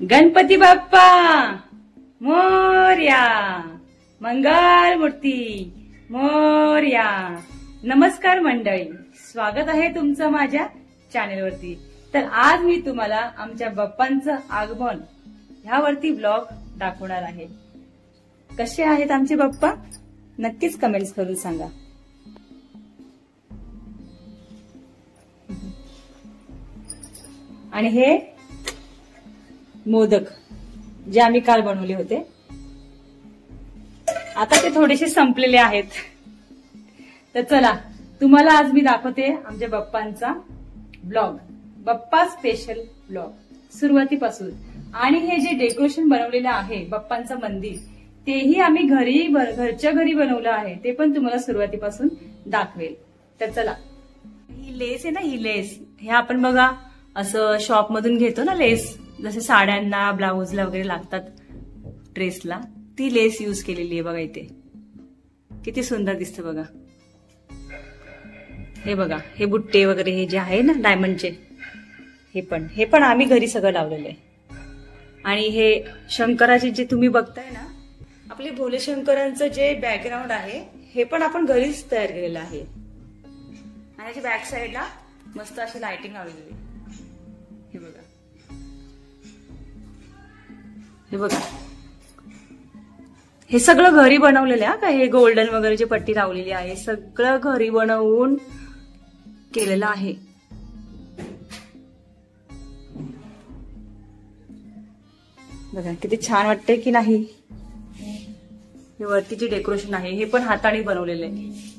गणपती बाप्पा मोरया, मंगल मूर्ती मोरया. नमस्कार मंडळी, स्वागत आहे तुमचं माझ्या चॅनेलवरती. तर आज मी तुम्हाला आमच्या बाप्पांचं आगमन ह्यावरती ब्लॉग दाखवणार आहे. कसे आहेत आमचे बाप्पा नक्कीच कमेंट्स करून सांगा. आणि हे मोदक जे आम्ही काल बनवले होते, आता ते थोडेसे संपलेले आहेत. तर चला तुम्हाला आज मी दाखवते आमच्या बाप्पांचा ब्लॉग, बाप्पा स्पेशल ब्लॉग सुरुवातीपासून. आणि हे जे डेकोरेशन बनवलेलं आहे बाप्पांचं मंदिर, तेही आम्ही घरच्या घरी बनवलं आहे. ते पण तुम्हाला सुरुवातीपासून दाखवेल. तर चला, ही लेस आहे ना, ही लेस हे आपण बघा असं शॉप मधून घेतो ना लेस, जसे साड्यांना ब्लाऊजला वगैरे लागतात ड्रेसला, ती लेस यूज केलेली आहे. बघा इथे किती सुंदर दिसतं बघा. हे बघा, हे बुट्टे वगैरे हे जे आहे ना डायमंडचे, हे पण आम्ही घरी सगळं लावलेलं आहे. आणि हे शंकराचे जे तुम्ही बघताय ना, आपले भोले शंकरांचं जे बॅकग्राऊंड आहे, हे पण आपण घरीच तयार केलेलं आहे. आणि याच्या बॅक साईडला मस्त अशी लाइटिंग लावलेली आहे. हे बघा, हे बघा, हे सगळं घरी बनवलेलं आहे का. हे गोल्डन वगैरे जे पट्टी लावलेली आहे, सगळं घरी बनवून केलेलं आहे. बघा किती छान वाटतंय की नाही. हे वरती जे डेकोरेशन आहे, हे पण हाताने बनवलेलं आहे.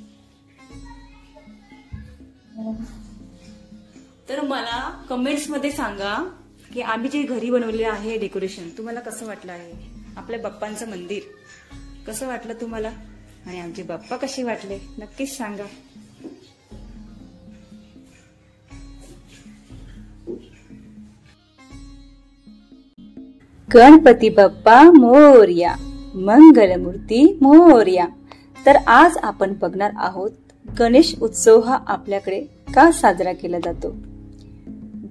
तर मला कमेंट्स मध्ये सांगा की आम्ही जे घरी बनवलेलं आहे डेकोरेशन तुम्हाला कसं वाटलं आहे. आपल्या बाप्पांचं मंदिर कसं वाटलं तुम्हाला, आणि आमचे बाप्पा कसे वाटले नक्कीच सांगा. गणपती बाप्पा मोरया, मंगलमूर्ती मोरया. तर आज आपण बघणार आहोत गणेश उत्सव हा आपल्याकडे का साजरा केला जातो.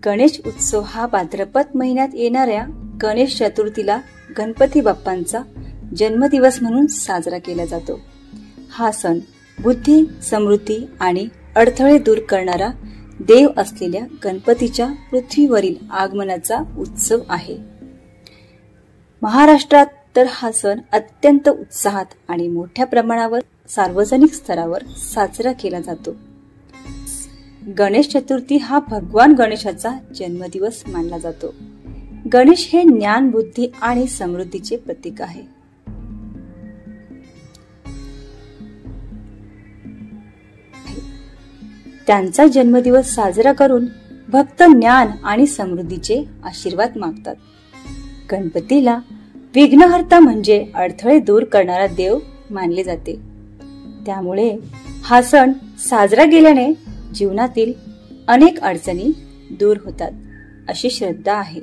गणेश उत्सव हा भाद्रपद महिन्यात येणाऱ्या गणेश चतुर्थीला गणपती बाप्पांचा जन्मदिवस म्हणून साजरा केला जातो. हा सण बुद्धी, समृद्धी आणि अडथळे दूर करणारा देव असलेल्या गणपतीच्या पृथ्वीवरील आगमनाचा उत्सव आहे. महाराष्ट्रात तर हा सण अत्यंत उत्साहात आणि मोठ्या प्रमाणावर सार्वजनिक स्तरावर साजरा केला जातो. गणेश चतुर्थी हा भगवान गणेशाचा जन्मदिवस मानला जातो. गणेश हे ज्ञान, बुद्धी आणि समृद्धीचे प्रतीक आहे. त्यांचा जन्मदिवस साजरा करून भक्त ज्ञान आणि समृद्धीचे आशीर्वाद मागतात. गणपतीला विघ्नहर्ता म्हणजे अडथळे दूर करणारा देव मानले जाते. त्यामुळे हा सण साजरा केल्याने जीवनातील अनेक अडचणी दूर होतात अशी श्रद्धा आहे.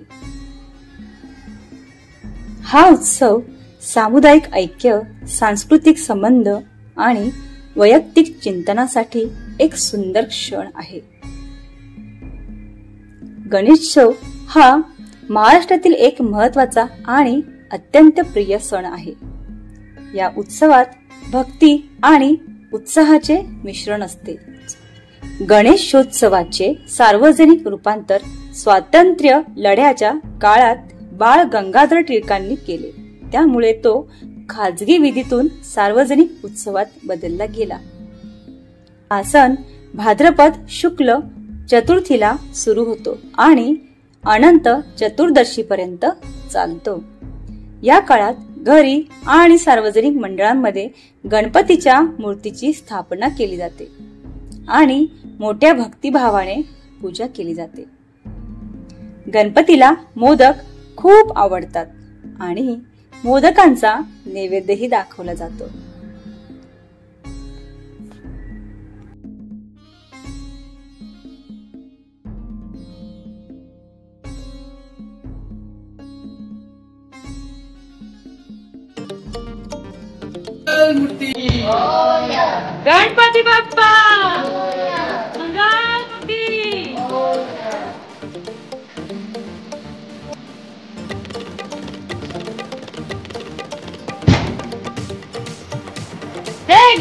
हा उत्सव सामुदायिक ऐक्य, सांस्कृतिक संबंध आणि वैयक्तिक चिंतनासाठी एक सुंदर क्षण आहे. गणेशोत्सव हा महाराष्ट्रातील एक महत्वाचा आणि अत्यंत प्रिय सण आहे. या उत्सवात भक्ती आणि उत्साहाचे मिश्रण असते. गणेशोत्सवाचे सार्वजनिक रूपांतर स्वातंत्र्य लढ्याच्या काळात बाळ गंगाधर टिळकांनी केले. त्यामुळे तो खाजगी विधीतून सार्वजनिक उत्सवात बदलला गेला. हा सण भाद्रपद शुक्ल चतुर्थीला सुरू होतो आणि अनंत चतुर्दशीपर्यंत चालतो. या काळात घरी आणि सार्वजनिक मंडळांमध्ये गणपतीच्या मूर्तीची स्थापना केली जाते आणि मोठ्या भक्तिभावाने पूजा केली जाते. गणपतीला मोदक खूप आवडतात आणि मोदकांचा नैवेद्यही दाखवला जातो. गणपती बाप्पा मंगलमूर्ती.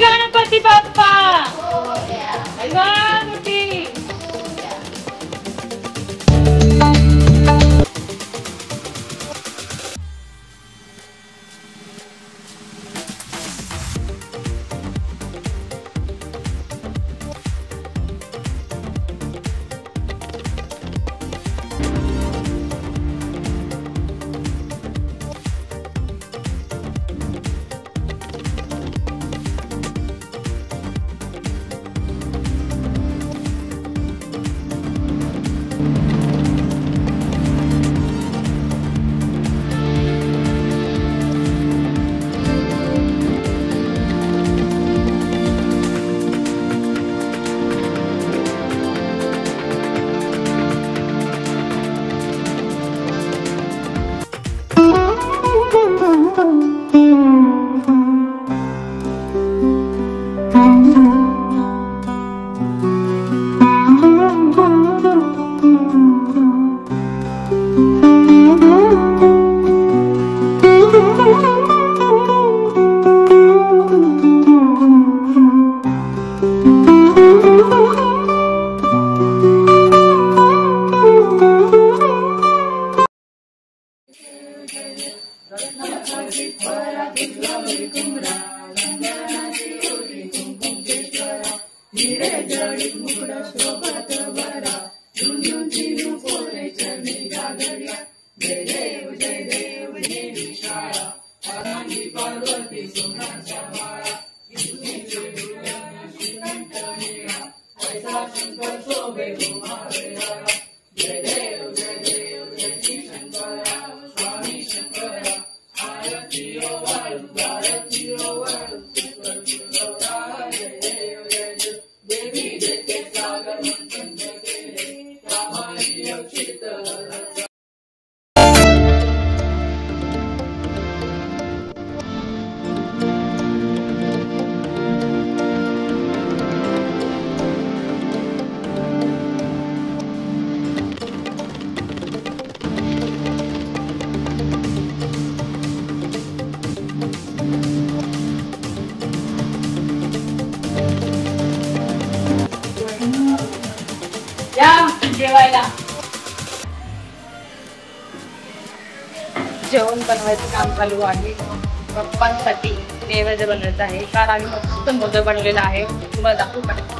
गणपती बाप्पा गणपती. जेवायला जेवण बनवायचं काम चालू आहे. पप्पांसाठी नैवेद्य बनवायचं आहे. काल आम्ही मस्त मोदक बनवलेला आहे, तुम्हाला दाखवू का?